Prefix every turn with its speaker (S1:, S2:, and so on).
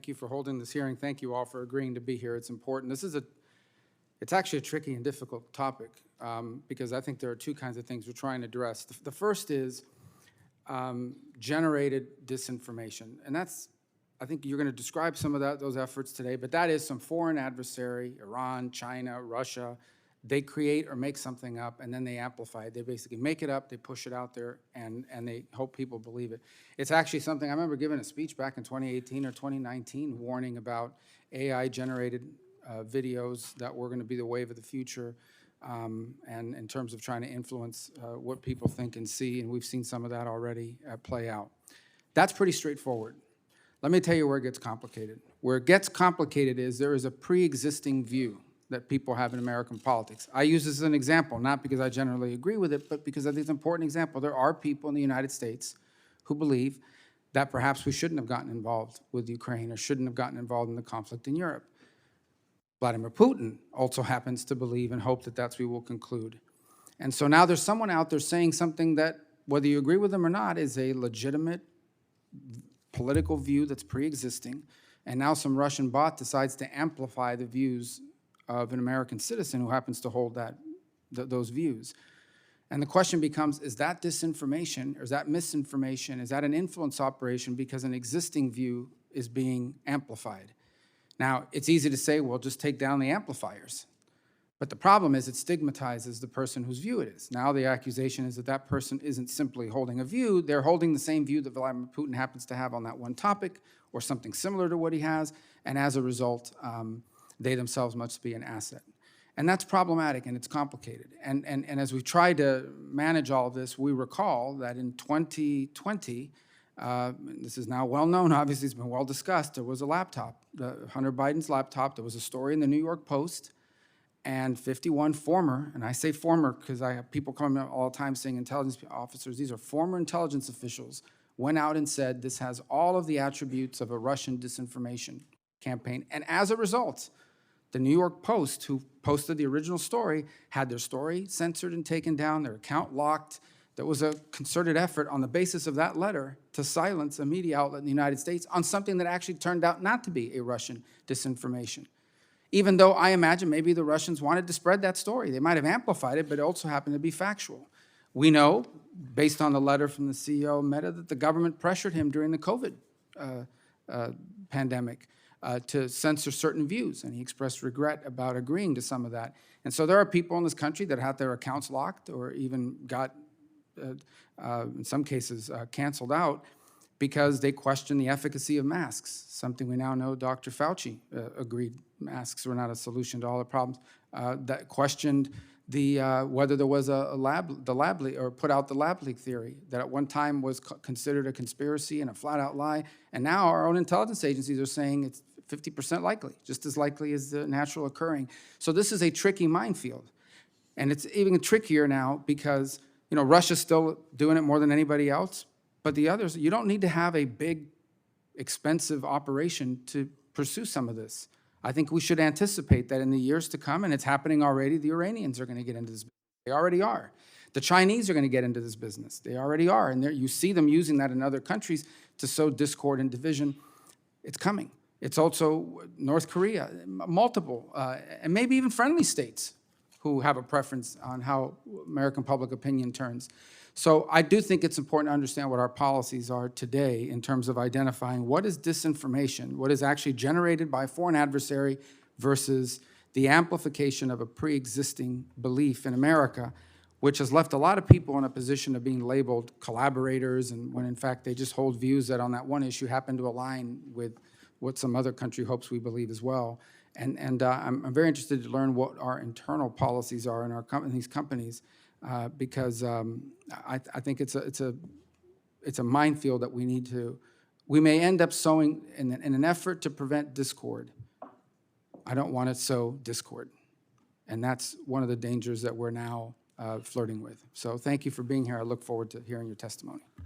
S1: Thank you for holding this hearing. Thank you all for agreeing to be here. It's important. It's actually a tricky and difficult topic because I think there are two kinds of things we're trying to address. The first is generated disinformation, and I think you're going to describe some of those efforts today, but that is some foreign adversary, Iran, China, Russia. They create or make something up, and then they amplify it. They basically make it up, they push it out there, and they hope people believe it. It's actually something, I remember giving a speech back in 2018 or 2019 warning about AI-generated videos that were going to be the wave of the future, and in terms of trying to influence what people think and see, and we've seen some of that already play out. That's pretty straightforward. Let me tell you where it gets complicated. Where it gets complicated is there is a pre-existing view that people have in American politics. I use this as an example, not because I generally agree with it, but because I think it's an important example. There are people in the United States who believe that perhaps we shouldn't have gotten involved with Ukraine or shouldn't have gotten involved in the conflict in Europe. Vladimir Putin also happens to believe and hope that that's what we will conclude. And so now there's someone out there saying something that, whether you agree with them or not, is a legitimate political view that's pre-existing, and now some Russian bot decides to amplify the views of an American citizen who happens to hold those views. And the question becomes, is that disinformation, or is that misinformation, is that an influence operation because an existing view is being amplified? Now, it's easy to say, well, just take down the amplifiers. But the problem is it stigmatizes the person whose view it is. Now the accusation is that that person isn't simply holding a view, they're holding the same view that Vladimir Putin happens to have on that one topic, or something similar to what he has, and as a result, they themselves must be an asset. And that's problematic, and it's complicated. And as we try to manage all of this, we recall that in 2020, this is now well known, obviously it's been well discussed, there was a laptop, Hunter Biden's laptop. There was a story in the New York Post, and 51 former, and I say former because I have people coming up all the time saying intelligence officers, these are former intelligence officials, went out and said this has all of the attributes of a Russian disinformation campaign. And as a result, the New York Post, who posted the original story, had their story censored and taken down, their account locked. There was a concerted effort on the basis of that letter to silence a media outlet in the United States on something that actually turned out not to be a Russian disinformation. Even though I imagine maybe the Russians wanted to spread that story. They might have amplified it, but it also happened to be factual. We know, based on the letter from the CEO of Meta, that the government pressured him during the COVID pandemic to censor certain views, and he expressed regret about agreeing to some of that. And so there are people in this country that had their accounts locked or even got, in some cases, canceled out because they questioned the efficacy of masks, something we now know Dr. Fauci agreed masks were not a solution to all the problems, that questioned whether there was put out the lab leak theory that at one time was considered a conspiracy and a flat-out lie, and now our own intelligence agencies are saying it's 50% likely, just as likely as the natural occurring. So this is a tricky minefield, and it's even trickier now because Russia's still doing it more than anybody else, but the others, you don't need to have a big, expensive operation to pursue some of this. I think we should anticipate that in the years to come, and it's happening already, the Iranians are going to get into this. They already are. The Chinese are going to get into this business. They already are, and you see them using that in other countries to sow discord and division. It's coming. It's also North Korea, multiple, and maybe even friendly states who have a preference on how American public opinion turns. So I do think it's important to understand what our policies are today in terms of identifying what is disinformation, what is actually generated by a foreign adversary versus the amplification of a pre-existing belief in America, which has left a lot of people in a position of being labeled collaborators, and when in fact they just hold views that on that one issue happen to align with what some other country hopes we believe as well. And I'm very interested to learn what our internal policies are in these companies, because I think it's a minefield that we may end up sowing in an effort to prevent discord. I don't want to sow discord, and that's one of the dangers that we're now flirting with. So thank you for being here. I look forward to hearing your testimony.